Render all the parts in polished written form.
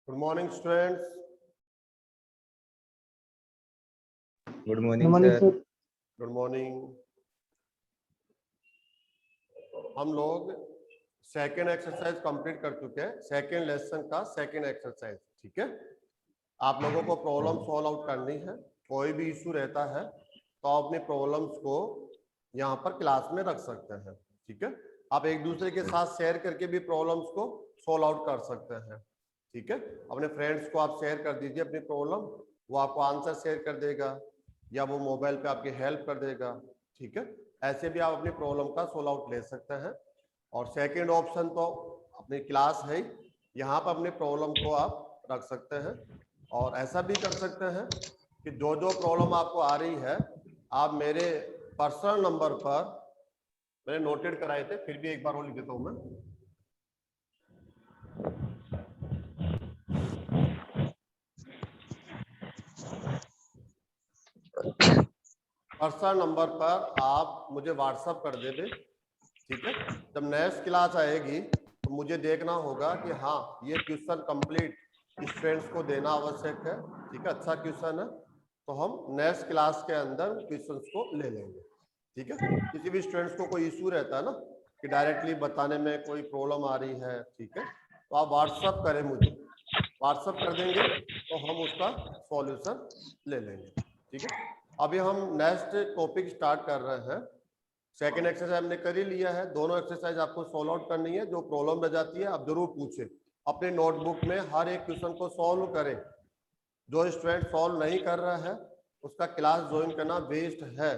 Good morning students. Good morning sir. Good morning. हम लोग second exercise complete कर चुके हैं, सेकेंड लेसन का सेकेंड एक्सरसाइज। ठीक है, आप लोगों को प्रॉब्लम सॉल्व आउट करनी है। कोई भी इशू रहता है तो आप अपनी प्रॉब्लम्स को यहाँ पर क्लास में रख सकते हैं। ठीक है, आप एक दूसरे के साथ शेयर करके भी प्रॉब्लम्स को सॉल्व आउट कर सकते हैं। ठीक है, अपने फ्रेंड्स को आप शेयर कर दीजिए अपनी प्रॉब्लम, वो आपको आंसर शेयर कर देगा या वो मोबाइल पे आपकी हेल्प कर देगा। ठीक है, ऐसे भी आप अपनी प्रॉब्लम का सॉल्व आउट ले सकते हैं। और सेकंड ऑप्शन तो अपनी क्लास है, यहाँ पर अपनी प्रॉब्लम को आप रख सकते हैं। और ऐसा भी कर सकते हैं कि जो जो प्रॉब्लम आपको आ रही है आप मेरे पर्सनल नंबर पर, मैंने नोटेड कराए थे फिर भी एक बार वो लिख देता हूँ मैं। पर्सनल नंबर पर आप मुझे व्हाट्सएप कर देंगे। ठीक है, जब नेक्स्ट क्लास आएगी तो मुझे देखना होगा कि हाँ ये क्वेश्चन कंप्लीट स्टूडेंट्स को देना आवश्यक है। ठीक है, अच्छा क्वेश्चन है तो हम नेक्स्ट क्लास के अंदर क्वेश्चंस को ले लेंगे। ठीक है, किसी भी स्टूडेंट्स को कोई इशू रहता है ना कि डायरेक्टली बताने में कोई प्रॉब्लम आ रही है, ठीक है, तो आप व्हाट्सएप करें, मुझे व्हाट्सएप कर देंगे तो हम उसका सॉल्यूशन ले लेंगे। ठीक है, अभी हम नेक्स्ट टॉपिक स्टार्ट कर रहे हैं। सेकेंड एक्सरसाइज हमने कर ही लिया है, दोनों एक्सरसाइज आपको सॉल्व आउट करनी है। जो प्रॉब्लम रह जाती है आप जरूर पूछें, अपने नोटबुक में हर एक क्वेश्चन को सॉल्व करें। जो स्टूडेंट सॉल्व नहीं कर रहा है उसका क्लास ज्वाइन करना वेस्ट है।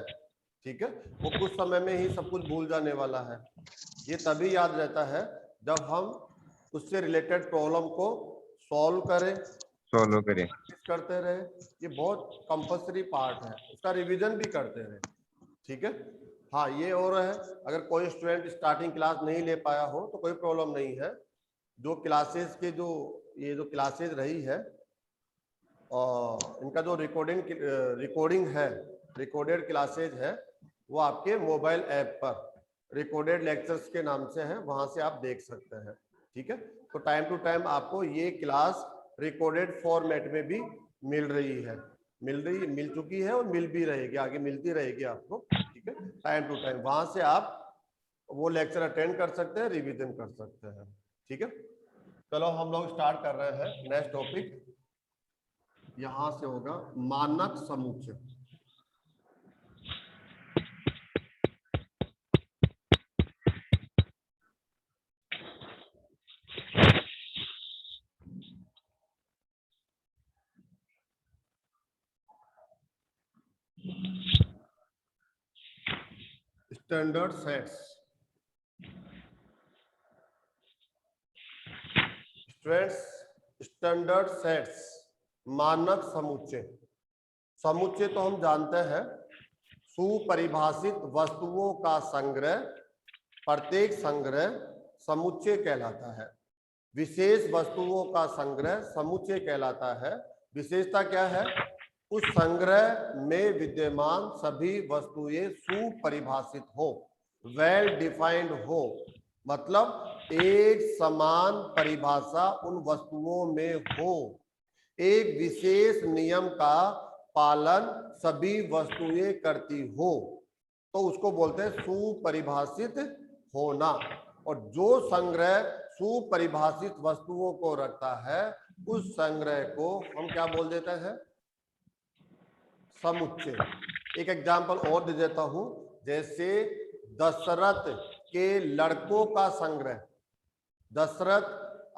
ठीक है, वो कुछ समय में ही सब कुछ भूल जाने वाला है। ये तभी याद रहता है जब हम उससे रिलेटेड प्रॉब्लम को सॉल्व करें, करते रहे। ये बहुत कंपल्सरी पार्ट है, उसका रिवीजन भी करते रहे। ठीक है, हाँ ये और है, अगर कोई स्टूडेंट स्टार्टिंग क्लास नहीं ले पाया हो तो कोई प्रॉब्लम नहीं है। जो क्लासेस के ये जो क्लासेस रही है और इनका जो रिकॉर्डिंग है, रिकॉर्डेड क्लासेज है, वो आपके मोबाइल ऐप पर रिकॉर्डेड लेक्चर्स के नाम से है, वहां से आप देख सकते हैं। ठीक है, तो टाइम टू टाइम आपको ये क्लास रिकॉर्डेड फॉर्मेट में भी मिल रही है, मिल चुकी है और मिल भी रहेगी, आगे मिलती रहेगी आपको। ठीक है, टाइम टू टाइम वहां से आप वो लेक्चर अटेंड कर सकते हैं, रिवीजन कर सकते हैं। ठीक है, चलो हम लोग स्टार्ट कर रहे हैं नेक्स्ट टॉपिक। यहां से होगा मानक समुच्चय। Standard sets. Students, standard sets मानक समुच्चय। समुच्चय तो हम जानते हैं सुपरिभाषित वस्तुओं का संग्रह, प्रत्येक संग्रह समुच्चय कहलाता है। विशेष वस्तुओं का संग्रह समुच्चय कहलाता है। विशेषता क्या है? उस संग्रह में विद्यमान सभी वस्तुएं सुपरिभाषित हो, वेल डिफाइंड हो, मतलब एक समान परिभाषा उन वस्तुओं में हो, एक विशेष नियम का पालन सभी वस्तुएं करती हो, तो उसको बोलते हैं सुपरिभाषित होना। और जो संग्रह सुपरिभाषित वस्तुओं को रखता है उस संग्रह को हम क्या बोल देते हैं? समुच्चय। एक एग्जांपल और दे देता हूं, जैसे दशरथ के लड़कों का संग्रह। दशरथ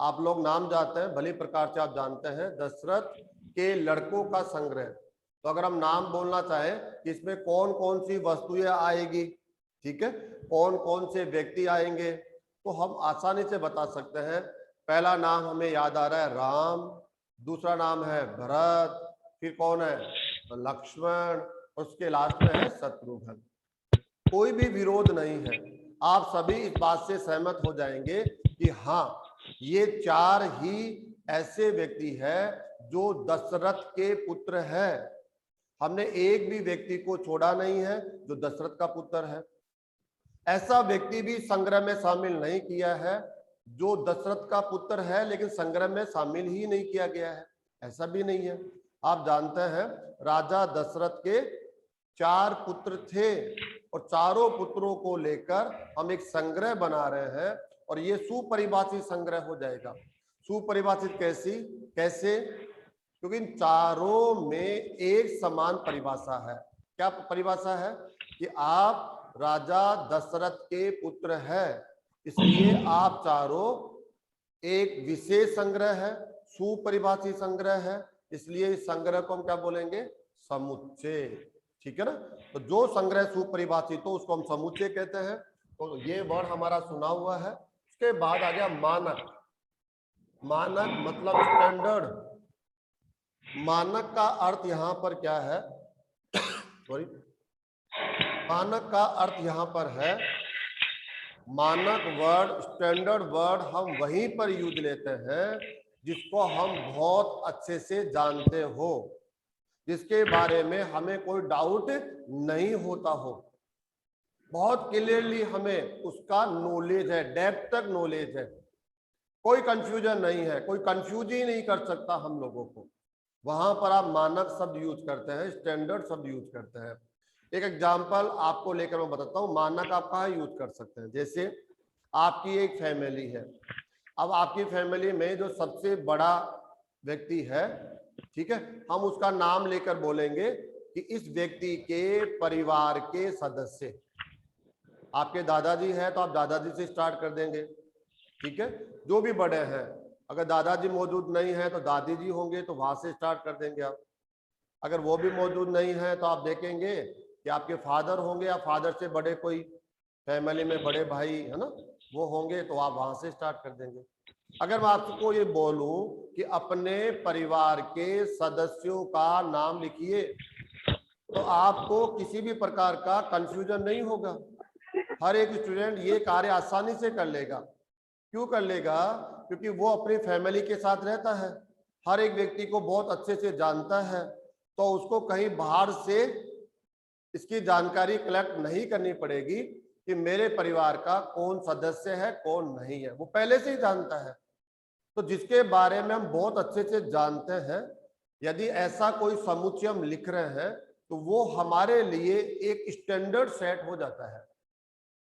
आप लोग नाम जानते हैं, भली प्रकार से आप जानते हैं, दशरथ के लड़कों का संग्रह। तो अगर हम नाम बोलना चाहें कि इसमें कौन कौन सी वस्तुएं आएगी, ठीक है, कौन कौन से व्यक्ति आएंगे, तो हम आसानी से बता सकते हैं। पहला नाम हमें याद आ रहा है राम, दूसरा नाम है भरत, फिर कौन है? लक्ष्मण, उसके लास्ट में है शत्रुघ्न। कोई भी विरोध नहीं है, आप सभी इस बात से सहमत हो जाएंगे कि हाँ ये चार ही ऐसे व्यक्ति है जो दशरथ के पुत्र है। हमने एक भी व्यक्ति को छोड़ा नहीं है जो दशरथ का पुत्र है। ऐसा व्यक्ति भी संग्रह में शामिल नहीं किया है जो दशरथ का पुत्र है लेकिन संग्रह में शामिल ही नहीं किया गया है, ऐसा भी नहीं है। आप जानते हैं राजा दशरथ के 4 पुत्र थे और चारों पुत्रों को लेकर हम एक संग्रह बना रहे हैं और ये सुपरिभाषित संग्रह हो जाएगा। सुपरिभाषित कैसे? क्योंकि इन चारों में एक समान परिभाषा है। क्या परिभाषा है? कि आप राजा दशरथ के पुत्र हैं, इसलिए आप चारों एक विशेष संग्रह है, सुपरिभाषित संग्रह है, इसलिए इस संग्रह को हम क्या बोलेंगे? समुच्चय। ठीक है ना? तो जो संग्रह सुपरिभाषित हो उसको हम समुच्चय कहते हैं। तो ये वर्ड हमारा सुना हुआ है। उसके बाद आ गया मानक। मानक मतलब स्टैंडर्ड। मानक का अर्थ यहां पर क्या है? सॉरी, मानक का अर्थ यहां पर है, मानक वर्ड, स्टैंडर्ड वर्ड हम वहीं पर यूज लेते हैं जिसको हम बहुत अच्छे से जानते हो, जिसके बारे में हमें कोई डाउट नहीं होता हो, बहुत क्लियरली हमें उसका नॉलेज है, डेप्थ तक नॉलेज है, कोई कंफ्यूजन नहीं है, कोई कंफ्यूज ही नहीं कर सकता हम लोगों को। वहां पर आप मानक शब्द यूज करते हैं, स्टैंडर्ड शब्द यूज करते हैं। एक एग्जांपल आपको लेकर मैं बताता हूँ मानक आप कहाँ यूज कर सकते हैं। जैसे आपकी एक फैमिली है, अब आपकी फैमिली में जो सबसे बड़ा व्यक्ति है, ठीक है, हम उसका नाम लेकर बोलेंगे कि इस व्यक्ति के परिवार के सदस्य। आपके दादाजी है तो आप दादाजी से स्टार्ट कर देंगे, ठीक है। जो भी बड़े हैं, अगर दादाजी मौजूद नहीं है तो दादी जी होंगे, तो वहां से स्टार्ट कर देंगे आप। अगर वो भी मौजूद नहीं है तो आप देखेंगे कि आपके फादर होंगे या फादर से बड़े कोई फैमिली में बड़े भाई है ना, वो होंगे, तो आप वहां से स्टार्ट कर देंगे। अगर मैं आपको ये बोलूं कि अपने परिवार के सदस्यों का नाम लिखिए, तो आपको किसी भी प्रकार का कंफ्यूजन नहीं होगा। हर एक स्टूडेंट ये कार्य आसानी से कर लेगा। क्यों कर लेगा? क्योंकि वो अपनी फैमिली के साथ रहता है, हर एक व्यक्ति को बहुत अच्छे से जानता है, तो उसको कहीं बाहर से इसकी जानकारी कलेक्ट नहीं करनी पड़ेगी कि मेरे परिवार का कौन सदस्य है कौन नहीं है, वो पहले से ही जानता है। तो जिसके बारे में हम बहुत अच्छे से जानते हैं, यदि ऐसा कोई समुच्चय हम लिख रहे हैं तो वो हमारे लिए एक स्टैंडर्ड सेट हो जाता है।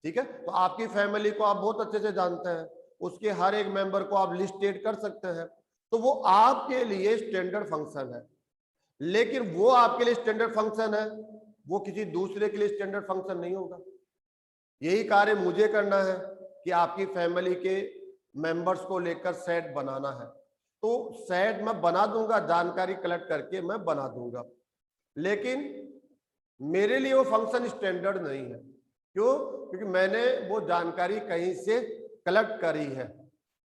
ठीक है, तो आपकी फैमिली को आप बहुत अच्छे से जानते हैं, उसके हर एक मेंबर को आप लिस्टेड कर सकते हैं, तो वो आपके लिए स्टैंडर्ड फंक्शन है। लेकिन वो आपके लिए स्टैंडर्ड फंक्शन है, वो किसी दूसरे के लिए स्टैंडर्ड फंक्शन नहीं होगा। यही कार्य मुझे करना है कि आपकी फैमिली के मेंबर्स को लेकर सेट बनाना है, तो सेट मैं बना दूंगा, जानकारी कलेक्ट करके मैं बना दूंगा, लेकिन मेरे लिए वो फंक्शन स्टैंडर्ड नहीं है। क्यों? क्योंकि मैंने वो जानकारी कहीं से कलेक्ट करी है,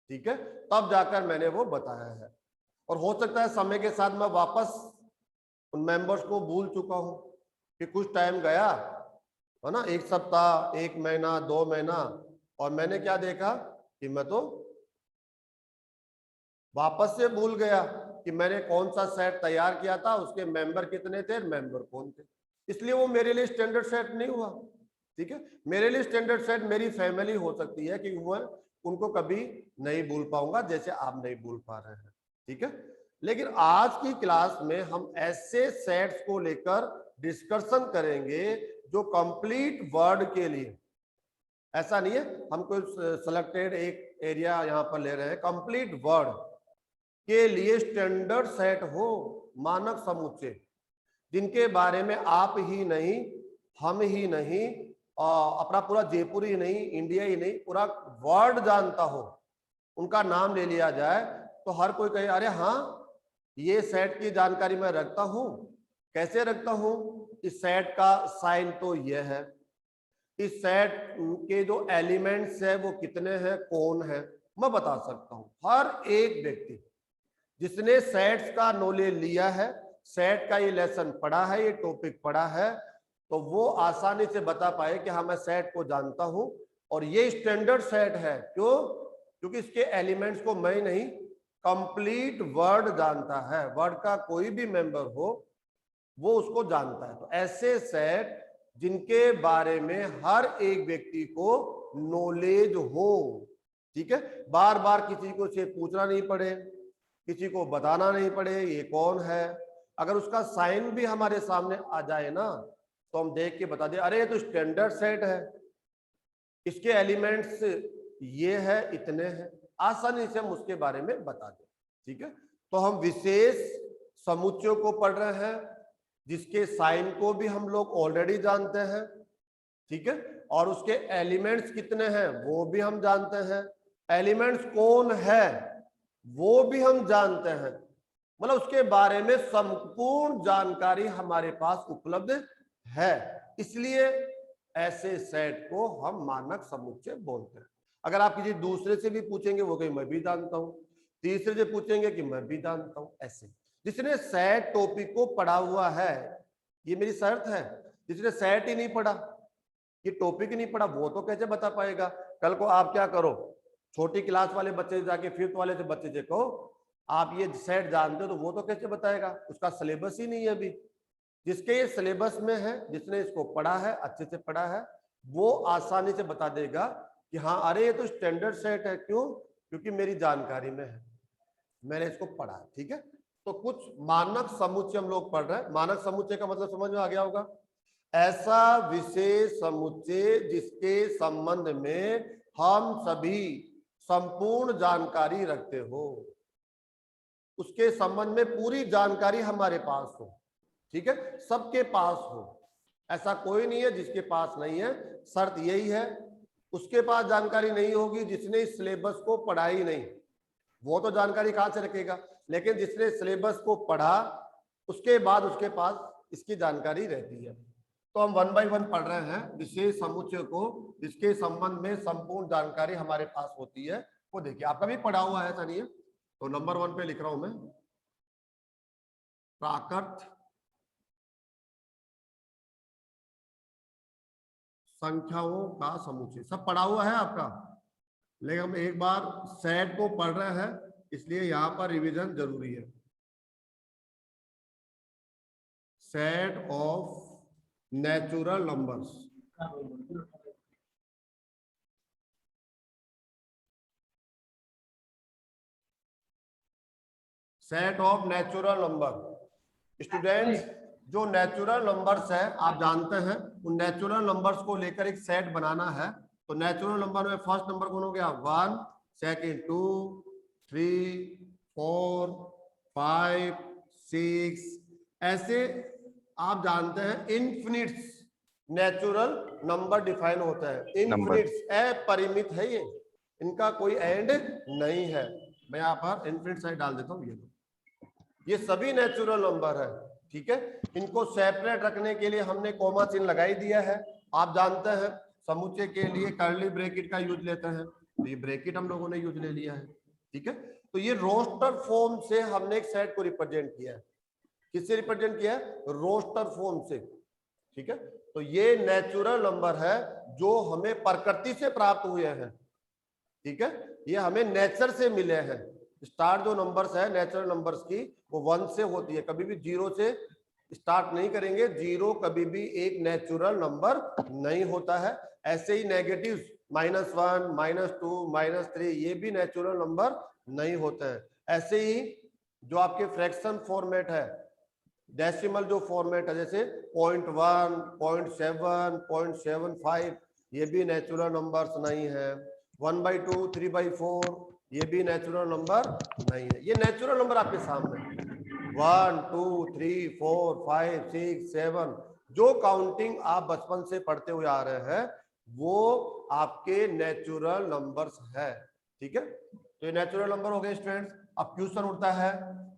ठीक है, तब जाकर मैंने वो बताया है। और हो सकता है समय के साथ मैं वापस उन मेंबर्स को भूल चुका हूं कि कुछ टाइम गया है ना, 1 सप्ताह, 1 महीना, 2 महीना, और मैंने क्या देखा कि मैं तो वापस से भूल गया कि मैंने कौन सा सेट तैयार किया था, उसके मेंबर कितने थे, मेंबर कौन थे। इसलिए वो मेरे लिए स्टैंडर्ड सेट नहीं हुआ। ठीक है, मेरे लिए स्टैंडर्ड सेट मेरी फैमिली हो सकती है कि वो उनको कभी नहीं भूल पाऊंगा जैसे आप नहीं भूल पा रहे हैं। ठीक है, लेकिन आज की क्लास में हम ऐसे सेट्स को लेकर डिस्कशन करेंगे जो कंप्लीट वर्ड के लिए, ऐसा नहीं है हम कोई सिलेक्टेड एक एरिया यहां पर ले रहे हैं, कंप्लीट वर्ड के लिए स्टैंडर्ड सेट हो, मानक समुच्चय, जिनके बारे में आप ही नहीं, हम ही नहीं, अपना पूरा जयपुर ही नहीं, इंडिया ही नहीं, पूरा वर्ल्ड जानता हो, उनका नाम ले लिया जाए तो हर कोई कहे अरे हाँ, ये सेट की जानकारी मैं रखता हूं। कैसे रखता हूं? इस सेट का साइन तो यह है, इस सेट के जो एलिमेंट्स है वो कितने हैं, कौन है, मैं बता सकता हूं। हर एक व्यक्ति जिसने सेट्स का नॉलेज लिया है, सेट का ये लेसन पढ़ा है, ये टॉपिक पढ़ा है, तो वो आसानी से बता पाए कि हाँ मैं सेट को जानता हूं और ये स्टैंडर्ड सेट है। क्यों? क्योंकि इसके एलिमेंट्स को मैं नहीं, कंप्लीट वर्ड जानता है, वर्ड का कोई भी मेंबर हो वो उसको जानता है। तो ऐसे सेट जिनके बारे में हर एक व्यक्ति को नॉलेज हो, ठीक है, बार बार किसी को से पूछना नहीं पड़े, किसी को बताना नहीं पड़े ये कौन है। अगर उसका साइन भी हमारे सामने आ जाए ना तो हम देख के बता दें, अरे ये तो स्टैंडर्ड सेट है, इसके एलिमेंट्स ये है, इतने हैं, आसानी से हम उसके बारे में बता दें। ठीक है, तो हम विशेष समुच्चयों को पढ़ रहे हैं जिसके साइन को भी हम लोग ऑलरेडी जानते हैं। ठीक है, और उसके एलिमेंट्स कितने हैं वो भी हम जानते हैं, एलिमेंट्स कौन है वो भी हम जानते हैं, मतलब उसके बारे में संपूर्ण जानकारी हमारे पास उपलब्ध है। इसलिए ऐसे सेट को हम मानक समुच्चय बोलते हैं। अगर आप किसी दूसरे से भी पूछेंगे वो कहीं मैं भी जानता हूं, तीसरे से पूछेंगे कि मैं भी जानता हूं। ऐसे जिसने सेट टॉपिक को पढ़ा हुआ है, ये मेरी शर्त है, जिसने सेट ही नहीं पढ़ा, ये टॉपिक ही नहीं पढ़ा, वो तो कैसे बता पाएगा। कल को आप क्या करो, छोटी क्लास वाले बच्चे जाके फिफ्थ वाले से बच्चे से कहो आप ये सेट जानते हो, तो वो तो कैसे बताएगा, उसका सिलेबस ही नहीं है अभी। जिसके ये सिलेबस में है, जिसने इसको पढ़ा है, अच्छे से पढ़ा है, वो आसानी से बता देगा कि हाँ अरे ये तो स्टैंडर्ड सेट है। क्यों? क्योंकि मेरी जानकारी में है, मैंने इसको पढ़ा है। ठीक है, तो कुछ मानक समुच्चय हम लोग पढ़ रहे हैं। मानक समुच्चय का मतलब समझ में आ गया होगा, ऐसा विशेष समुच्चय जिसके संबंध में हम सभी संपूर्ण जानकारी रखते हो, उसके संबंध में पूरी जानकारी हमारे पास हो। ठीक है, सबके पास हो, ऐसा कोई नहीं है जिसके पास नहीं है। शर्त यही है, उसके पास जानकारी नहीं होगी जिसने इस सिलेबस को पढ़ा ही नहीं, वो तो जानकारी कहां से रखेगा। लेकिन जिसने सिलेबस को पढ़ा उसके बाद उसके पास इसकी जानकारी रहती है। तो हम 1 बाय 1 पढ़ रहे हैं विशेष समुच्चय को जिसके संबंध में संपूर्ण जानकारी हमारे पास होती है। वो देखिए आपका भी पढ़ा हुआ है, ऐसा नहीं है। तो नंबर 1 पे लिख रहा हूं मैं, प्राकृत संख्याओं का समुच्चय, सब पढ़ा हुआ है आपका। लेकिन हम एक बार सेट को पढ़ रहे हैं इसलिए यहां पर रिवीजन जरूरी है। Set of natural numbers, set of natural number. Students, जो नेचुरल नंबर्स है आप जानते हैं, उन नेचुरल नंबर्स को लेकर एक सेट बनाना है। तो नेचुरल नंबर में फर्स्ट नंबर कौन हो गया 1, सेकंड 2, 3, 4, 5, 6, ऐसे आप जानते हैं इनफिनिट्स नेचुरल नंबर डिफाइन होता है। इनफिनिट्स अपरिमित है ये, इनका कोई एंड नहीं है। मैं यहाँ पर इनफिनिट साइड डाल देता हूँ, ये सभी नेचुरल नंबर है। ठीक है, इनको सेपरेट रखने के लिए हमने कॉमा चिन्ह लगाई दिया है। आप जानते हैं समुच्चय के लिए कर्ली ब्रैकेट का यूज लेते हैं, तो ये ब्रैकेट हम लोगों ने यूज ले लिया है। ठीक है, तो ये रोस्टर फॉर्म से हमने एक सेट को रिप्रेजेंट किया है। किससे रिप्रेजेंट किया है? रोस्टर फॉर्म से। ठीक है, तो ये नेचुरल नंबर है जो हमें प्रकृति से प्राप्त हुए हैं। ठीक है, ये हमें नेचर से मिले हैं। स्टार्ट जो नंबर्स है नेचुरल नंबर्स की, वो 1 से होती है, कभी भी 0 से स्टार्ट नहीं करेंगे। 0 कभी भी एक नेचुरल नंबर नहीं होता है। ऐसे ही नेगेटिव -1, -2, -3 ये भी नेचुरल नंबर नहीं होते हैं। ऐसे ही जो आपके फ्रैक्शन फॉर्मेट है, डेसिमल जो फॉर्मेट है, जैसे 0.1, 0.7, 0.75, ये भी नेचुरल नंबर्स नहीं है। 1/2, 3/4 ये भी नेचुरल नंबर नहीं है। ये नेचुरल नंबर आपके सामने 1, 2, 3, 4, 5, 6, 7 जो काउंटिंग आप बचपन से पढ़ते हुए आ रहे हैं वो आपके नेचुरल नंबर्स है। ठीक है, तो ये नेचुरल नंबर हो गए स्टूडेंट्स। अब क्वेश्चन उठता है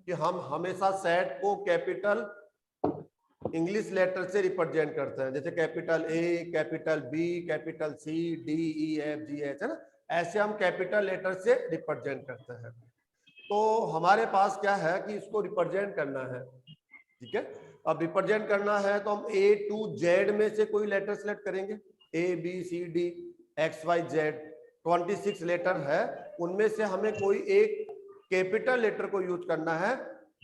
कि हम हमेशा सेट को कैपिटल इंग्लिश लेटर से रिप्रेजेंट करते हैं, जैसे capital A, capital B, capital C, D, E, F, G, H, है ना, ऐसे हम कैपिटल लेटर से रिप्रेजेंट करते हैं। तो हमारे पास क्या है कि इसको रिप्रेजेंट करना है। ठीक है, अब रिप्रेजेंट करना है तो हम A to Z में से कोई लेटर सेलेक्ट करेंगे, A, B, C, D, X, Y, Z 26 letter है, उनमें से हमें कोई एक कैपिटल लेटर को यूज करना है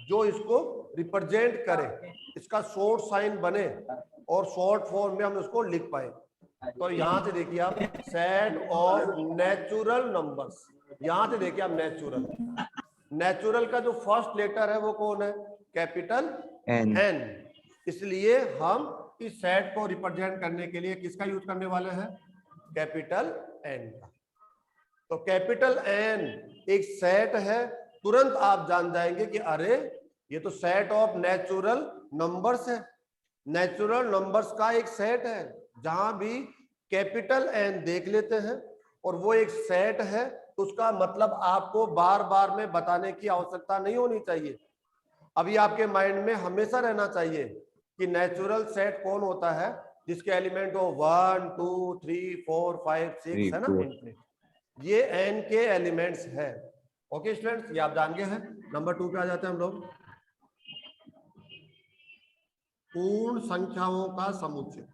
जो इसको रिप्रेजेंट करे, इसका शॉर्ट साइन बने और शॉर्ट फॉर्म में हम उसको लिख पाए। तो यहां से देखिए आप सेट ऑफ नेचुरल नंबर्स, यहां से देखिए आप नेचुरल, नेचुरल का जो फर्स्ट लेटर है वो कौन है? Capital N. एन। इसलिए हम इस सेट को रिप्रेजेंट करने के लिए किसका यूज करने वाले हैं? कैपिटल एन का। तो कैपिटल एन एक सेट है, तुरंत आप जान जाएंगे कि अरे ये तो सेट ऑफ नेचुरल नंबर्स है। नेचुरल नंबर्स का एक सेट है, जहां भी कैपिटल एन देख लेते हैं और वो एक सेट है, तो उसका मतलब आपको बार बार में बताने की आवश्यकता नहीं होनी चाहिए। अभी आपके माइंड में हमेशा रहना चाहिए कि नेचुरल सेट कौन होता है? जिसके एलिमेंट हो 1 2 3 4 5 6 है ना, इनफिनिट। ये एन के एलिमेंट्स है। ओके स्टूडेंट्स, ये आप जान गए हैं। नंबर 2 पे आ जाते हैं हम लोग। पूर्ण संख्याओं का समुच्चय।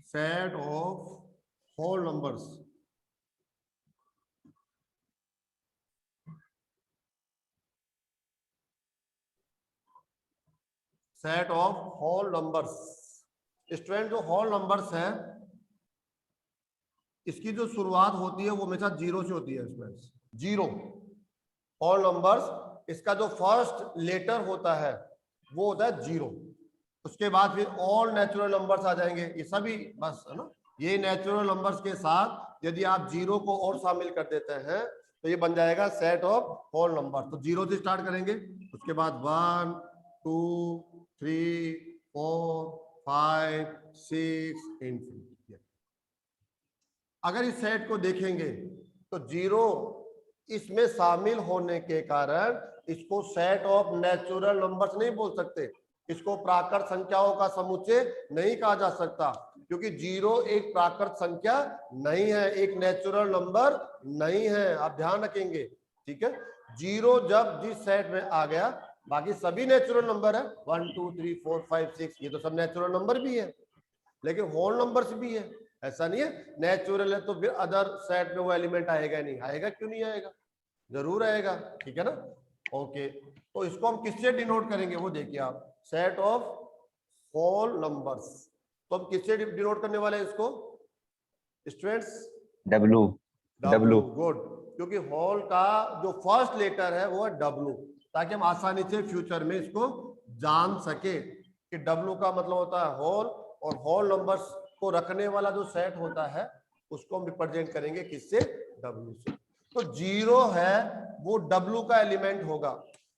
Set of whole numbers. Set of whole numbers. Student जो होल नंबर्स है, इसकी जो शुरुआत होती है वो हमेशा जीरो से होती है। स्टूडेंट्स जीरो होल नंबर्स, इसका जो फर्स्ट लेटर होता है वो होता है जीरो। उसके बाद फिर ऑल नेचुरल नंबर्स आ जाएंगे, ये सभी बस है ना। ये नेचुरल नंबर्स के साथ यदि आप जीरो को और शामिल कर देते हैं तो ये बन जाएगा सेट ऑफ होल नंबर। तो जीरो से स्टार्ट करेंगे, उसके बाद 1 2 3 4 5 6 इनफिनिटी। अगर इस सेट को देखेंगे तो जीरो इसमें शामिल होने के कारण इसको सेट ऑफ नेचुरल नंबर्स नहीं बोल सकते, इसको प्राकृत संख्याओं का समुच्चय नहीं कहा जा सकता, क्योंकि जीरो एक प्राकृत संख्या नहीं है, एक नेचुरल नंबर नहीं है। आप ध्यान रखेंगे, ठीक है। जीरो जब जिस सेट में आ गया, बाकी सभी नेचुरल नंबर है 1 2 3 4 5 6, ये तो सब नेचुरल नंबर भी है, लेकिन होल नंबर्स भी है। ऐसा नहीं है नेचुरल है तो फिर अदर सेट में वो एलिमेंट आएगा नहीं, आएगा क्यों नहीं आएगा, जरूर आएगा, ठीक है ना। ओके, तो इसको हम किससे डिनोट करेंगे वो देखिए आप, सेट ऑफ होल नंबर्स। तो हम किससे डिनोट करने वाले हैं इसको स्टूडेंट्स? W. डब्ल्यू, गुड, क्योंकि होल का जो फर्स्ट लेटर है वो है डब्ल्यू, ताकि हम आसानी से फ्यूचर में इसको जान सके कि डब्ल्यू का मतलब होता है होल, और होल नंबर्स को रखने वाला जो सेट होता है उसको हम रिप्रेजेंट करेंगे किससे? डब्ल्यू से। तो जीरो है वो डब्ल्यू का एलिमेंट होगा,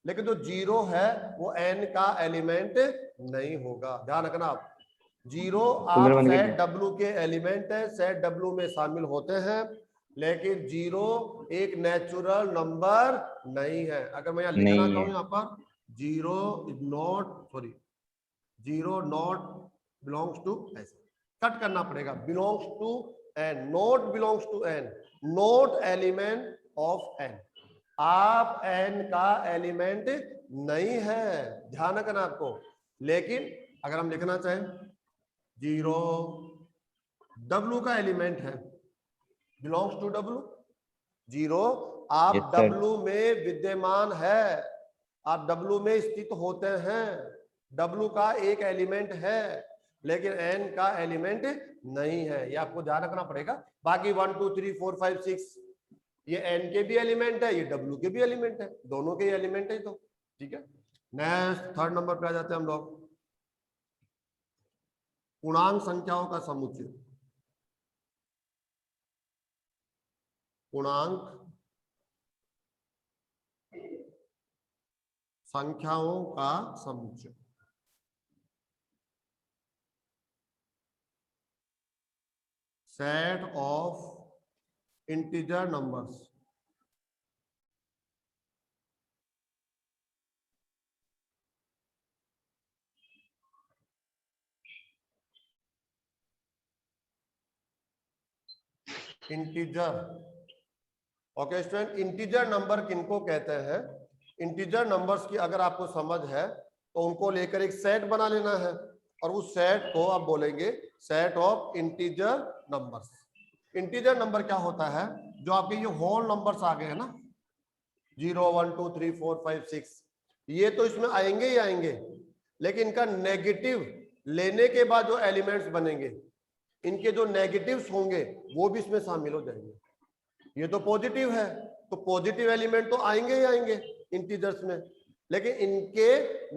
लेकिन जो जीरो है वो एन का एलिमेंट नहीं होगा, ध्यान रखना आप। जीरो आप सेट डब्ल्यू के एलिमेंट है, सेट डब्ल्यू में शामिल होते हैं, लेकिन जीरो एक नेचुरल नंबर नहीं है। अगर मैं यहाँ लिखना चाहूँ यहाँ पर zero is not, sorry, zero not belongs to, ऐसे कट करना पड़ेगा, belongs to N, not belongs to N, not element of N. आप एन का एलिमेंट नहीं है, ध्यान रखना आपको। लेकिन अगर हम लिखना चाहें जीरो डब्ल्यू का एलिमेंट है, बिलोंग्स टू डब्ल्यू, जीरो आप डब्ल्यू में विद्यमान है, आप डब्ल्यू में स्थित होते हैं, डब्ल्यू का एक एलिमेंट है, लेकिन एन का एलिमेंट नहीं है, ये आपको ध्यान रखना पड़ेगा। बाकी 1 2 3 4 5 6 ये एन के भी एलिमेंट है, ये डब्ल्यू के भी एलिमेंट है, दोनों के एलिमेंट है तो, ठीक है। नेक्स्ट थर्ड नंबर पे आ जाते हैं हम लोग, पूर्णांक संख्याओं का समुच्चय। पूर्णांक संख्याओं का समुच्चय। Set of integer numbers. Integer, okay student, integer number किनको कहते हैं? इंटीजर नंबर्स की अगर आपको समझ है तो उनको लेकर एक सेट बना लेना है, और उस सेट को आप बोलेंगे set of integer numbers. Integer number क्या होता है? जो आपके ये होल नंबर्स आ गए हैं ना, 0 1 2 3 4 5 6 ये तो इसमें आएंगे ही आएंगे, लेकिन इनका नेगेटिव लेने के बाद जो एलिमेंट्स बनेंगे, इनके जो नेगेटिव्स होंगे वो भी इसमें शामिल हो जाएंगे। ये तो पॉजिटिव है, तो पॉजिटिव एलिमेंट तो आएंगे ही आएंगे इंटीजर्स में, लेकिन इनके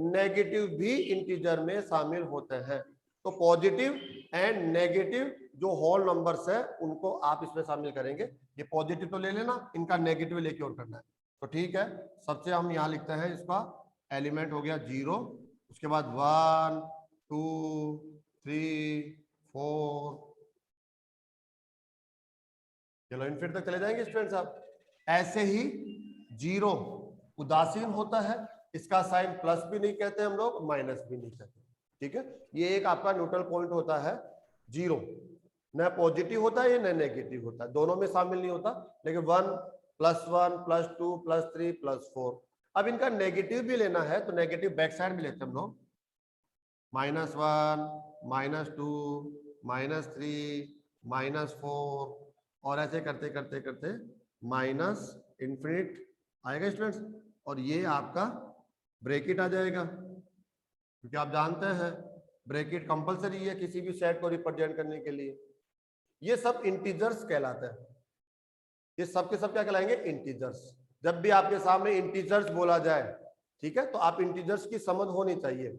नेगेटिव भी इंटीजर में शामिल होते हैं। तो पॉजिटिव एंड नेगेटिव जो होल नंबर्स है उनको आप इसमें शामिल करेंगे। ये पॉजिटिव तो ले लेना, इनका नेगेटिव लेके और करना है। तो ठीक है, सबसे हम यहाँ लिखते हैं इसका एलिमेंट हो गया 0, उसके बाद 1 2 3 4, चलो इनफिनिटी तक चले जाएंगे स्टूडेंट्स आप। ऐसे ही 0 उदासीन होता है, इसका साइन प्लस भी नहीं कहते हम लोग, माइनस भी नहीं कहते। ठीक है, ये एक आपका न्यूट्रल पॉइंट होता है 0, न पॉजिटिव होता है न नेगेटिव होता है, दोनों में शामिल नहीं होता। लेकिन 1 +1 +2 +3 +4, अब इनका नेगेटिव भी लेना है तो नेगेटिव बैक साइड में लेते हैं हम लोग, -1 -2 -3 -4, और ऐसे करते करते करते माइनस इन्फिनिट आएगा स्टूडेंट्स, और ये आपका ब्रैकेट आ जाएगा, क्योंकि आप जानते हैं ब्रैकेट कंपलसरी है किसी भी सेट को रिप्रेजेंट करने के लिए। ये सब इंटीजर्स कहलाते हैं, ये सब के सब क्या कहलाएंगे? इंटीजर्स। जब भी आपके सामने इंटीजर्स बोला जाए, ठीक है, तो आप इंटीजर्स की समझ होनी चाहिए।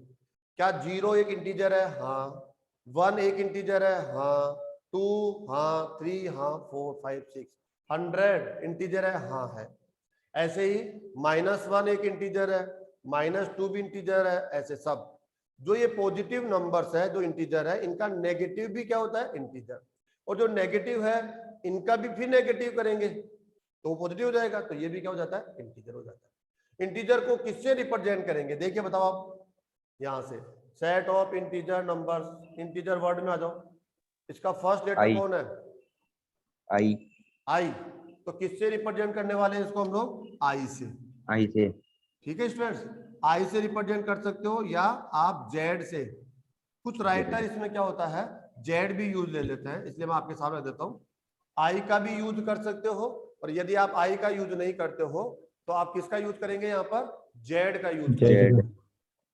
क्या 0 एक इंटीजर है? हाँ। 1 एक इंटीजर है? हाँ। 2 हाँ, 3 हाँ, 4 5 6। 100 इंटीजर है? हाँ है। ऐसे ही -1 एक इंटीजर है, -2 भी इंटीजर है, ऐसे सब जो ये पॉजिटिव नंबर्स है, जो इंटीजर है, इनका नेगेटिव भी क्या होता है? इंटीजर। और जो नेगेटिव है इनका भी फिर नेगेटिव करेंगे तो पॉजिटिव हो जाएगा, तो ये भी क्या हो जाता है? इंटीजर हो जाता है। इंटीजर को किससे रिप्रेजेंट करेंगे? देखिए बताओ आप, यहां से set of integer numbers, integer word में आ जाओ, इसका फर्स्ट लेटर कौन है? आई। आई, तो किससे रिप्रेजेंट करने वाले हैं इसको हम लोग? आई से। आई से, ठीक है स्टूडेंट्स, आई से रिप्रेजेंट कर सकते हो, या आप जेड से। कुछ राइटर इसमें क्या होता है, जेड भी यूज ले लेते हैं, इसलिए मैं आपके सामने देता हूं। आई का भी यूज कर सकते हो, और यदि आप आई का यूज नहीं करते हो तो आप किसका यूज करेंगे? यहाँ पर जेड का यूज करेंगे।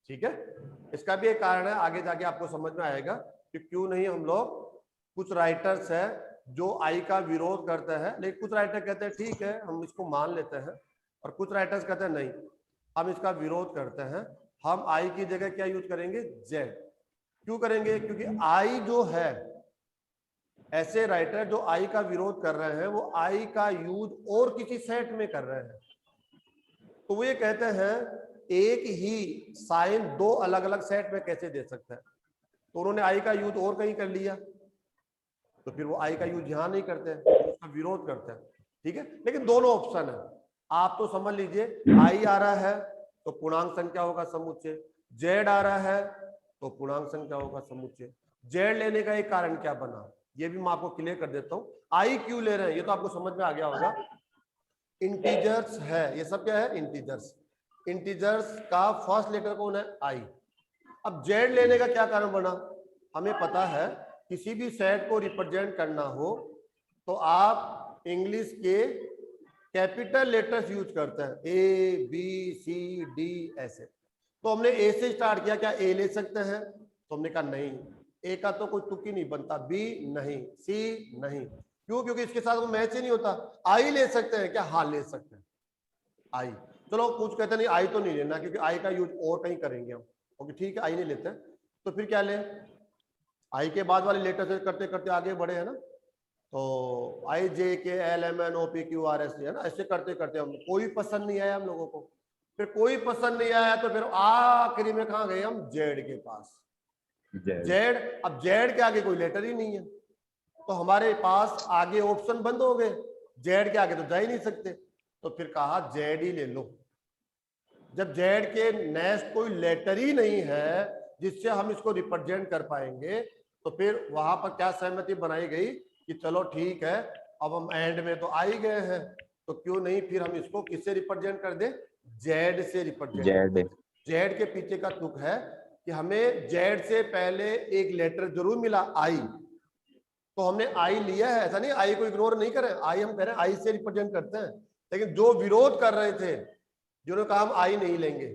ठीक है, इसका भी एक कारण है, आगे जाके आपको समझ में आएगा कि क्यों नहीं हम लोग, कुछ राइटर्स है जो आई का विरोध करते हैं, लेकिन कुछ राइटर कहते हैं ठीक है हम इसको मान लेते हैं, और कुछ राइटर्स कहते हैं नहीं हम इसका विरोध करते हैं, हम आई की जगह क्या यूज करेंगे? जेड। क्यों करेंगे? क्योंकि आई जो है, ऐसे राइटर जो आई का विरोध कर रहे हैं वो आई का यूज और किसी सेट में कर रहे हैं, तो वो ये कहते हैं एक ही साइन दो अलग अलग सेट में कैसे दे सकते हैं, तो उन्होंने आई का यूज और कहीं कर लिया, तो फिर वो आई का यूज यहां नहीं करते हैं, उसका विरोध करते हैं। ठीक है, लेकिन दोनों ऑप्शन है, आप तो समझ लीजिए आई आ रहा है तो पूर्णांक संख्या होगा समुच्चय, जेड आ रहा है तो पूर्णांक संख्या होगा समुच्चय। जेड लेने का एक कारण क्या बना, ये भी मैं आपको क्लियर कर देता हूं। आई क्यों ले रहे हैं ये तो आपको समझ में आ गया होगा, इंटीजर्स है, ये सब क्या है? इंटीजर्स। इंटीजर्स का फर्स्ट लेटर कौन है? आई। अब जेड लेने का क्या कारण बना? हमें पता है किसी भी सेट को रिप्रेजेंट करना हो तो आप इंग्लिश के कैपिटल लेटर्स यूज करते हैं, ए बी सी डी ऐसे। तो हमने ए से स्टार्ट किया, क्या ए ले सकते हैं? तो हमने कहा नहीं, ए का तो कोई तुक ही नहीं बनता, बी नहीं, सी नहीं। क्यों? क्योंकि इसके साथ वो मैच ही नहीं होता। आई ले सकते हैं क्या? हाँ ले सकते हैं आई। चलो कुछ कहते नहीं आई तो नहीं लेना, क्योंकि आई का यूज और कहीं करेंगे हम, ओके ठीक है आई नहीं लेते हैं, तो फिर क्या ले? आई के बाद वाले लेटर से करते करते आगे बढ़े है ना, तो I J K L M N O P Q R S है ना, ऐसे करते करते हम कोई पसंद नहीं आया हम लोगों को, फिर कोई पसंद नहीं आया तो फिर आखिरी में कहाँ गए हम? जेड के पास। जेड, अब जेड के आगे कोई लेटर ही नहीं है तो हमारे पास आगे ऑप्शन बंद हो गए, जेड के आगे तो जा ही नहीं सकते, तो फिर कहा जेड ही ले लो। जब जेड के नेक्स्ट कोई लेटर ही नहीं है जिससे हम इसको रिप्रेजेंट कर पाएंगे, तो फिर वहां पर क्या सहमति बनाई गई कि चलो ठीक है अब हम एंड में तो आ ही गए हैं, तो क्यों नहीं फिर हम इसको किससे रिप्रेजेंट कर दे? जेड से रिप्रेजेंट। जेड के पीछे का तुक है कि हमें जेड से पहले एक लेटर जरूर मिला आई, तो हमने आई लिया है, ऐसा नहीं आई को इग्नोर नहीं करें, आई हम कह रहे हैं आई से रिप्रेजेंट करते हैं, लेकिन जो विरोध कर रहे थे, जिन्होंने कहा हम आई नहीं लेंगे,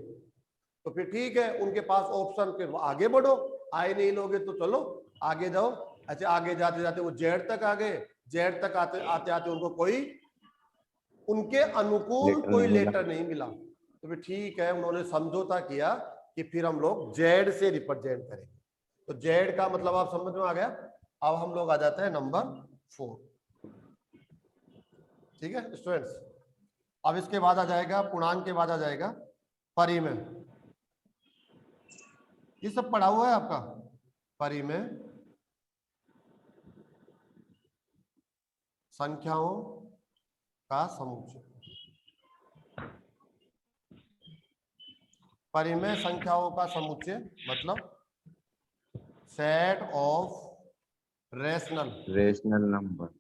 तो फिर ठीक है, उनके पास ऑप्शन, फिर आगे बढ़ो। आई नहीं लोगे तो चलो आगे जाओ। अच्छा, आगे जाते जाते वो जेड तक आ गए। जेड तक आते आते आते उनको कोई उनके अनुकूल कोई लेटर नहीं मिला। तो फिर ठीक है, उन्होंने समझौता किया कि फिर हम लोग जेड से रिप्रेजेंट करेंगे। तो जेड का मतलब आप समझ में आ गया। अब हम लोग आ जाते हैं नंबर 4। ठीक है स्टूडेंट्स, अब इसके बाद आ जाएगा पूर्णांक, के बाद आ जाएगा परिमेय। ये सब पढ़ा हुआ है आपका। परिमेय संख्याओं का समुच्चय। परिमेय संख्याओं का समुच्चय मतलब सेट ऑफ रेशनल नंबर्स।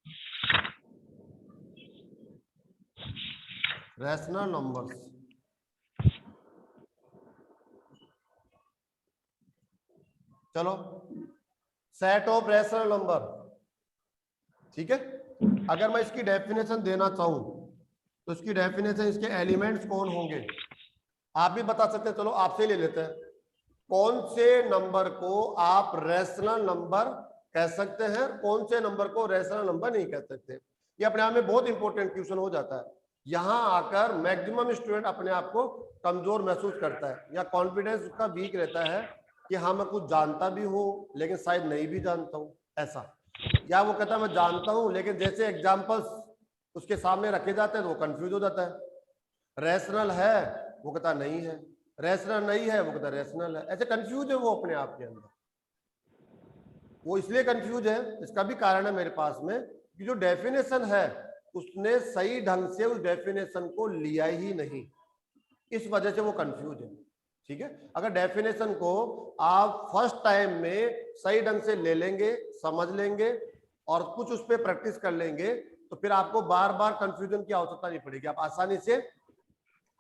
चलो, सेट ऑफ रैशनल नंबर। ठीक है, अगर मैं इसकी डेफिनेशन देना चाहूं तो इसकी डेफिनेशन, इसके एलिमेंट्स कौन होंगे आप भी बता सकते हैं। चलो आपसे ले लेते हैं, कौन से नंबर को आप रैशनल नंबर कह सकते हैं, कौन से नंबर को रैशनल नंबर नहीं कह सकते। ये अपने आप में बहुत इंपॉर्टेंट क्वेश्चन हो जाता है। यहां आकर मैक्सिमम स्टूडेंट अपने आप को कमजोर महसूस करता है या कॉन्फिडेंस उसका वीक रहता है कि हाँ मैं कुछ जानता भी हूं लेकिन शायद नहीं भी जानता हूं, ऐसा। या वो कहता है मैं जानता हूं लेकिन जैसे एग्जाम्पल्स उसके सामने रखे जाते हैं तो वो कंफ्यूज हो जाता है। रैशनल है वो कहता नहीं है, रैशनल नहीं है वो कहता रैशनल है, ऐसे कंफ्यूज है वो अपने आप के अंदर। वो इसलिए कंफ्यूज है, इसका भी कारण है मेरे पास में कि जो डेफिनेशन है उसने सही ढंग से उस डेफिनेशन को लिया ही नहीं, इस वजह से वो कंफ्यूज है। ठीक है, अगर डेफिनेशन को आप फर्स्ट टाइम में सही ढंग से ले लेंगे, समझ लेंगे और कुछ उस पर प्रैक्टिस कर लेंगे तो फिर आपको बार बार कंफ्यूजन की आवश्यकता नहीं पड़ेगी। आप आसानी से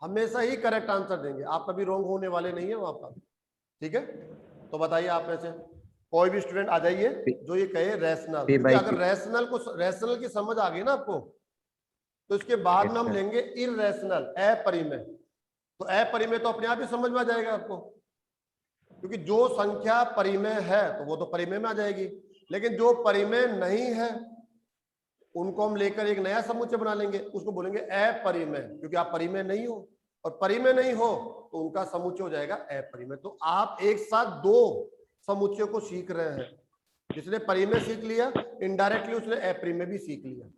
हमेशा ही करेक्ट आंसर देंगे, आप कभी रॉन्ग होने वाले नहीं है वहां पर। ठीक है, तो बताइए आप में से कोई भी स्टूडेंट आ जाइए जो ये कहे रैशनल, क्योंकि अगर रैशनल की समझ आ गई ना आपको तो इसके बाद में हम लेंगे इररेशनल, अपरिमेय। तो अपरिमेय तो अपने आप ही समझ में आ जाएगा आपको, क्योंकि जो संख्या परिमेय है तो वो तो परिमेय में आ जाएगी, लेकिन जो परिमेय नहीं है उनको हम लेकर एक नया समुच्चय बना लेंगे, उसको बोलेंगे अपरिमेय, क्योंकि आप परिमेय नहीं हो और परिमेय नहीं हो तो उनका समुच्चय हो जाएगा अपरिमेय। तो आप एक साथ दो समुच्चयों को सीख रहे हैं, जिसने परिमेय सीख लिया इनडायरेक्टली उसने अपरिमेय भी सीख लिया।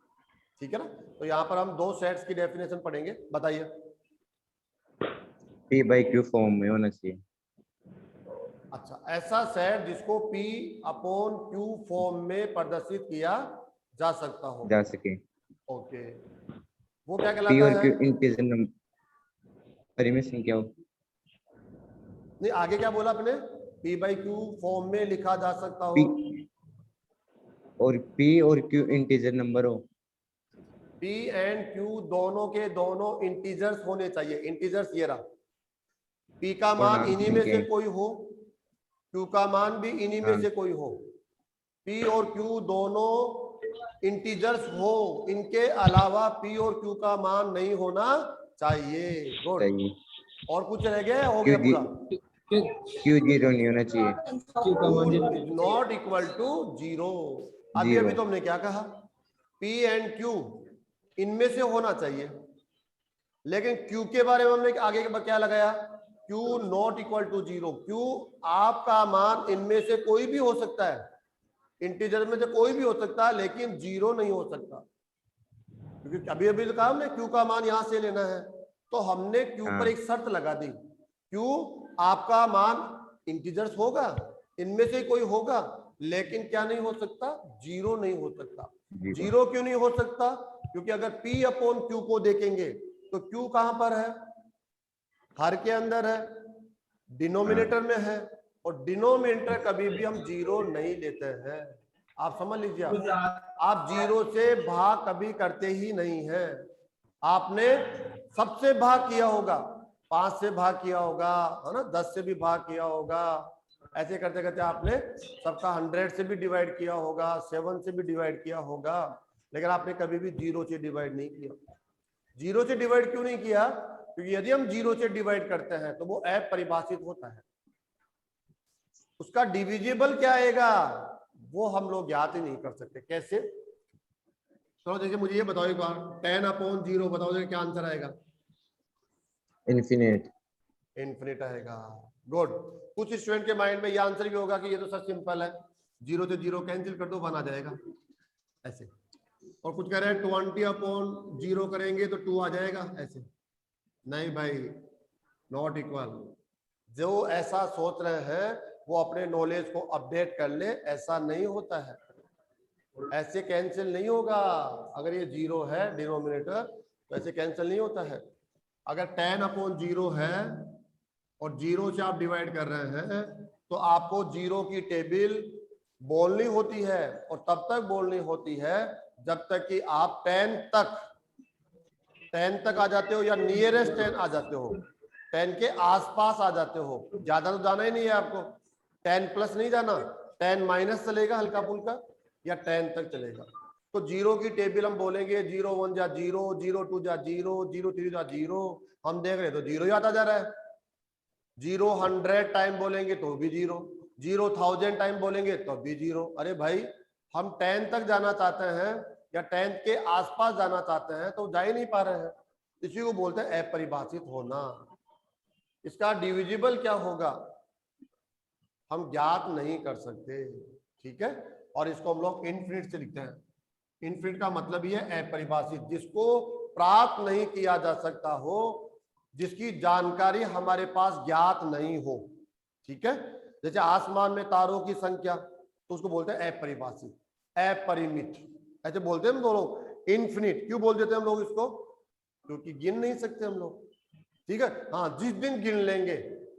ठीक है ना, तो यहाँ पर हम दो सेट्स की डेफिनेशन पढ़ेंगे, बताइए। P by Q फॉर्म में होना चाहिए। अच्छा, ऐसा सेट जिसको P अपॉन Q फॉर्म में प्रदर्शित किया जा सकता हो, जा सके। ओके, वो क्या P कहलाता और है? Q इंटीजर नंबर, परिमेय संख्या हो। नहीं, आगे क्या बोला आपने? P by Q फॉर्म में लिखा जा सकता हो। P और Q इंटीजर नंबर हो। P एंड Q दोनों के दोनों इंटीजर्स होने चाहिए। इंटीजर्स ये रहा, P का मान इन्हीं में से कोई हो, Q का मान भी इन्हीं में से कोई हो। P और Q दोनों इंटीजर्स हो, इनके अलावा P और Q का मान नहीं होना चाहिए। गुड, और कुछ रह गया? हो गया पूरा। Q जीरो नहीं होना चाहिए। Q not equal to zero. अभी तो हमने क्या कहा, P एंड Q इनमें से होना चाहिए, लेकिन Q के बारे में हमने आगे क्या लगाया? Q not equal to zero. Q आपका मान इनमें से कोई भी हो सकता है, इंटीजर में से कोई भी हो सकता है, लेकिन जीरो नहीं हो सकता, क्योंकि अभी अभी तो कहा हमने Q का मान यहां से लेना है, तो हमने Q पर एक शर्त लगा दी। Q आपका मान इंटीजर्स होगा, इनमें से कोई होगा, लेकिन क्या नहीं हो सकता? जीरो नहीं हो सकता। जीरो क्यों नहीं हो सकता? क्योंकि अगर P अपॉन Q को देखेंगे तो Q कहां पर है? हर के अंदर है, डिनोमिनेटर में है, और डिनोमिनेटर कभी भी हम जीरो नहीं लेते हैं। आप समझ लीजिए, आप जीरो से भाग कभी करते ही नहीं है। आपने सबसे भाग किया होगा, 5 से भाग किया होगा, है ना, 10 से भी भाग किया होगा, ऐसे करते करते आपने सबका 100 से भी डिवाइड किया होगा, 7 से भी डिवाइड किया होगा, लेकिन आपने कभी भी जीरो से डिवाइड नहीं किया। जीरो से डिवाइड क्यों नहीं किया? क्योंकि यदि हम जीरो से डिवाइड करते हैं तो वो अपरिभाषित होता है, उसका डिविजिबल क्या आएगा वो हम लोग ज्ञात ही नहीं कर सकते। कैसे? चलो देखिए, मुझे ये बताओ एक बार, 10/0 बताओ देखिए क्या आंसर आएगा। इन्फिनिट। इन्फिनिट आएगा। गुड। कुछ स्टूडेंट के माइंड में ये आंसर भी होगा कि ये तो सर सिंपल है, जीरो से जीरो कैंसिल कर दो, 1 आ जाएगा ऐसे। और कुछ कह रहे हैं 20/0 करेंगे तो 2 आ जाएगा ऐसे। नहीं भाई, नॉट इक्वल। जो ऐसा सोच रहे हैं वो अपने नॉलेज को अपडेट कर ले, ऐसा नहीं होता है, ऐसे कैंसिल नहीं होगा। अगर ये जीरो है डिनोमिनेटर तो ऐसे कैंसिल नहीं होता है। अगर 10/0 है और जीरो से आप डिवाइड कर रहे हैं तो आपको जीरो की टेबल बोलनी होती है, और तब तक बोलनी होती है जब तक कि आप 10 तक आ जाते हो या नियरेस्ट 10 आ जाते हो, 10 के आसपास आ जाते हो। ज्यादा तो जाना ही नहीं है आपको, 10+ नहीं जाना, 10- चलेगा हल्का फुल्का, या 10 तक चलेगा। तो जीरो की टेबल हम बोलेंगे 0 1 जा 0, 0 2 जा 0, 0 3 जा 0। हम देख रहे तो जीरो ही आता जा रहा है। 0 100 टाइम बोलेंगे तो भी 0, 0 1000 टाइम बोलेंगे तो भी 0। अरे भाई, हम 10 तक जाना चाहते हैं या 10 के आसपास जाना चाहते हैं तो जा ही नहीं पा रहे हैं। इसी को बोलते हैं अपरिभाषित होना। इसका डिविजिबल क्या होगा हम ज्ञात नहीं कर सकते, ठीक है। और इसको हम लोग इनफिनिट से लिखते हैं। इनफिनिट का मतलब ये है अपरिभाषित, जिसको प्राप्त नहीं किया जा सकता हो, जिसकी जानकारी हमारे पास ज्ञात नहीं हो, ठीक है। जैसे आसमान में तारों की संख्या, तो उसको बोलते हैं अपरिभाषित, अपरिमित, ऐसे बोलते हैं हम दोनों। इनफिनिट क्यों बोल देते हैं हम लोग इसको? क्योंकि गिन नहीं सकते हम लोग, ठीक है। हाँ, जिस दिन गिन लेंगे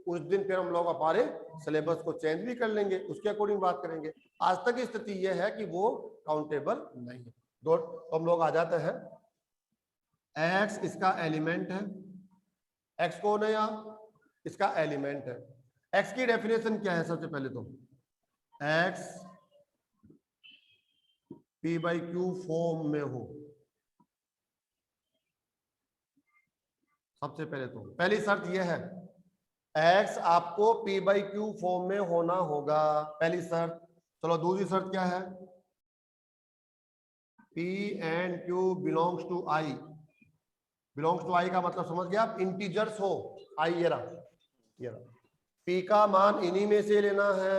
उस दिन फिर हम लोग हमारे सिलेबस को चेंज भी कर लेंगे, उसके अकॉर्डिंग बात करेंगे। आज तक की स्थिति यह है कि वो काउंटेबल नहीं है। तो हम लोग आ जाते हैं, एक्स इसका एलिमेंट है। एक्स कौन है यहाँ? इसका एलिमेंट है। एक्स की डेफिनेशन क्या है? सबसे पहले तो एक्स p/q फॉर्म में हो। सबसे पहले तो पहली शर्त यह है, एक्स आपको p/q फॉर्म में होना होगा, पहली शर्त। चलो दूसरी शर्त क्या है? p and q belongs to i। Belongs to i का मतलब समझ गया आप? इंटीजर्स हो i, ये रहा। p का मान इन्हीं में से लेना है,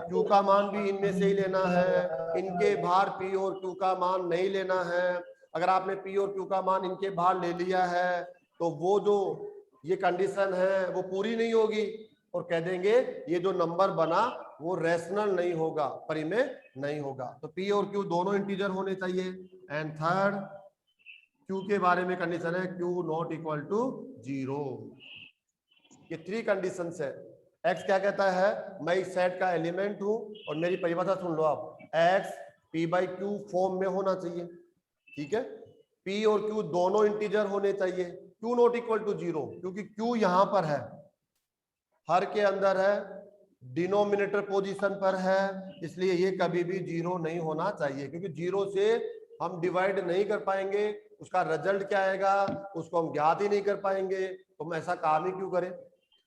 q का मान भी इनमें से ही लेना है। इनके बाहर p और q का मान नहीं लेना है। अगर आपने p और q का मान इनके बाहर ले लिया है तो वो जो ये कंडीशन है वो पूरी नहीं होगी, और कह देंगे ये जो नंबर बना वो रैशनल नहीं होगा, परिमेय नहीं होगा। तो p और q दोनों इंटीजर होने चाहिए। एंड थर्ड, q के बारे में कंडीशन है q नॉट इक्वल टू 0। ये 3 कंडीशंस है। x क्या कहता है? मैं इस सेट का एलिमेंट हूं, और मेरी परिभाषा सुन लो आप, x p/q फॉर्म में होना चाहिए, ठीक है। p और q दोनों इंटीजर होने चाहिए। q नॉट इक्वल टू 0 क्योंकि q यहां पर है, हर के अंदर है, डिनोमिनेटर पोजीशन पर है, इसलिए ये कभी भी 0 नहीं होना चाहिए, क्योंकि 0 से हम डिवाइड नहीं कर पाएंगे, उसका रिजल्ट क्या आएगा उसको हम ज्ञात ही नहीं कर पाएंगे। तो हम ऐसा काम ही क्यों करें,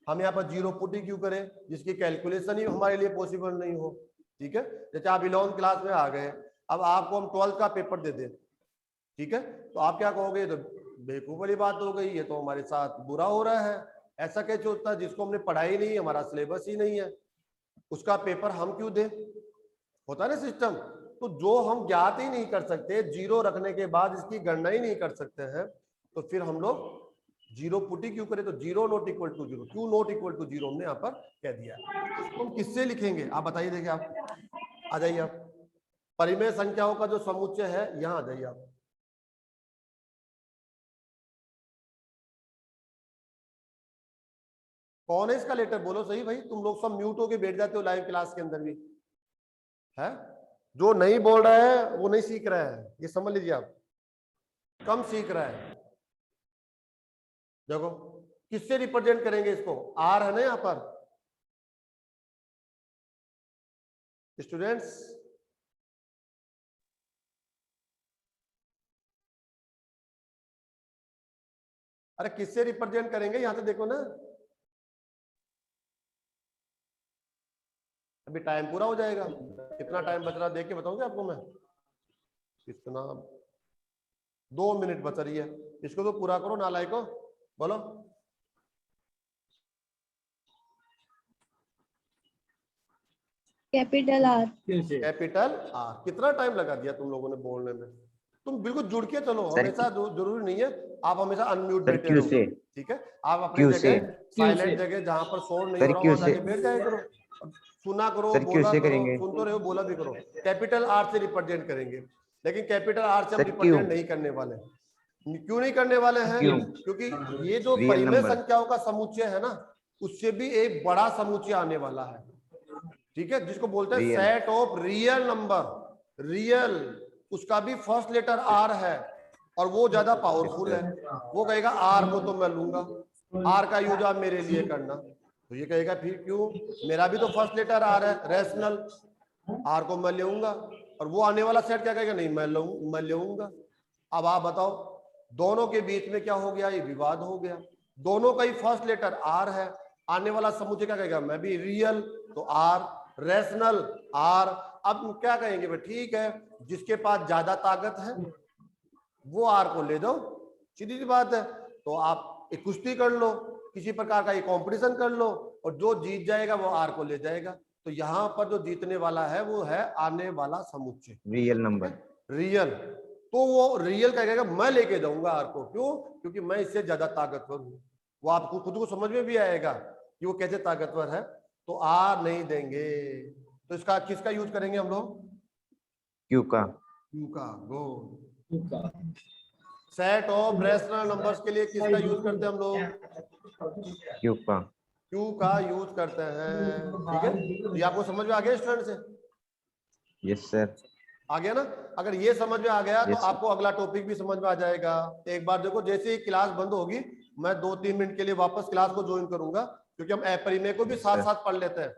हम यहाँ पर 0 पुट ही क्यों करें जिसकी कैलकुलेशन ही हमारे लिए पॉसिबल नहीं हो, ठीक है। जैसे आप 11th क्लास में आ गए, अब आपको हम 12th का पेपर दे दें, ठीक है, तो आप क्या कहोगे? तो बेवकूफ वाली बात हो गई, ये तो हमारे साथ बुरा हो रहा है। ऐसा कैसे होता है? जिसको हमने पढ़ाई नहीं है, हमारा सिलेबस ही नहीं है, उसका पेपर हम क्यों दें? होता है ना सिस्टम। तो जो हम ज्ञात ही नहीं कर सकते, 0 रखने के बाद इसकी गणना ही नहीं कर सकते हैं, तो फिर हम लोग 0 पुट ही क्यों करें? तो 0 not equal to 0, q not equal to 0 हमने यहाँ पर कह दिया। इसको हम किससे लिखेंगे आप बताइए? देखिए आप आ जाइए, आप परिमेय संख्याओं का जो समुच्चय है यहाँ आ जाइए आप। कौन है इसका लेटर? बोलो सही भाई, तुम लोग सब म्यूट होके बैठ जाते हो लाइव क्लास के अंदर भी है। जो नहीं बोल रहा है वो नहीं सीख रहा है, ये समझ लीजिए आप, कम सीख रहा है। देखो किससे रिप्रेजेंट करेंगे इसको? आर है ना यहाँ पर स्टूडेंट्स, अरे किससे रिप्रेजेंट करेंगे, यहाँ से देखो ना, अभी टाइम पूरा हो जाएगा। कितना टाइम बच रहा देख के बताऊंगा आपको मैं। कितना, 2 मिनट बच रही है, इसको तो पूरा करो नालायको, बोलो। Capital R. Capital R. कितना टाइम लगा दिया तुम लोगों ने बोलने में। तुम बिल्कुल जुड़ के चलो, सर, हमेशा जरूरी नहीं है आप हमेशा अनम्यूट सर बैठे क्यों रहो, से, ठीक है। आप अपनी क्यों से, जगह साइलेंट जगह जहां पर शोर नहीं सर हो रहा क्यों वहां से, जाके बैठ जाया करो, सुना करो, सर क्यों बोला से करो, करेंगे, सुन तो रहे हो बोला भी करो। कैपिटल आर से रिप्रेजेंट करेंगे, लेकिन कैपिटल आर से हम सर क्यों, रिप्रेजेंट नहीं करने वाले। क्यों नहीं करने वाले हैं? क्यों, क्योंकि ये जो रियल परिमेय नंबर, संख्याओं का समुच्चय है ना, उससे भी एक बड़ा समुच्चय आने वाला है, ठीक है, जिसको बोलते हैं real, set of real number. Real, उसका भी फर्स्ट लेटर आर है और वो ज्यादा पावरफुल है। वो कहेगा आर को तो मैं लूंगा, आर का यूज आप मेरे लिए करना, तो ये कहेगा फिर क्यों, मेरा भी तो फर्स्ट लेटर आर है, रैशनल, आर को मैं लूंगा। और वो आने वाला सेट क्या कहेगा, नहीं मैं लूंगा। अब आप बताओ, दोनों के बीच में क्या हो गया, ये विवाद हो गया। दोनों का ही फर्स्ट लेटर आर है, आने वाला समुच्चय क्या कहेगा, मैं भी रियल तो आर, रैशनल आर। अब क्या कहेंगे भाई, ठीक है, जिसके पास ज्यादा ताकत है वो आर को ले जाओ, सीधी सी बात है। तो आप एक कुश्ती कर लो, किसी प्रकार का एक कंपटीशन कर लो, और जो जीत जाएगा वो आर को ले जाएगा। तो यहाँ पर जो जीतने वाला है वो है आने वाला समुच्चय, रियल नंबर, रियल। तो वो रियल का कहेगा मैं लेके जाऊंगा आर को, क्यों, क्योंकि मैं इससे ज्यादा ताकतवर हूं। वो आपको खुद को समझ में भी आएगा कि वो कैसे ताकतवर है, तो आर नहीं देंगे। तो इसका किसका यूज करेंगे हम लोग, क्यू का, क्यू का। गो, सेट ऑफ रैशनल नंबर्स के लिए किसका यूज करते हैं हम लोग, क्यू का, क्यू का यूज करते हैं, ठीक है। तो ये आपको समझ में आ गया स्टूडेंट से, यस सर, आ गया ना। अगर ये समझ में आ गया तो Yes, sir. आपको अगला टॉपिक भी समझ में आ जाएगा। एक बार देखो, जैसे ही क्लास बंद होगी मैं 2-3 मिनट के लिए वापस क्लास को ज्वाइन करूंगा, क्योंकि हम अपरिमेय को भी Yes, साथ sir. साथ पढ़ लेते हैं।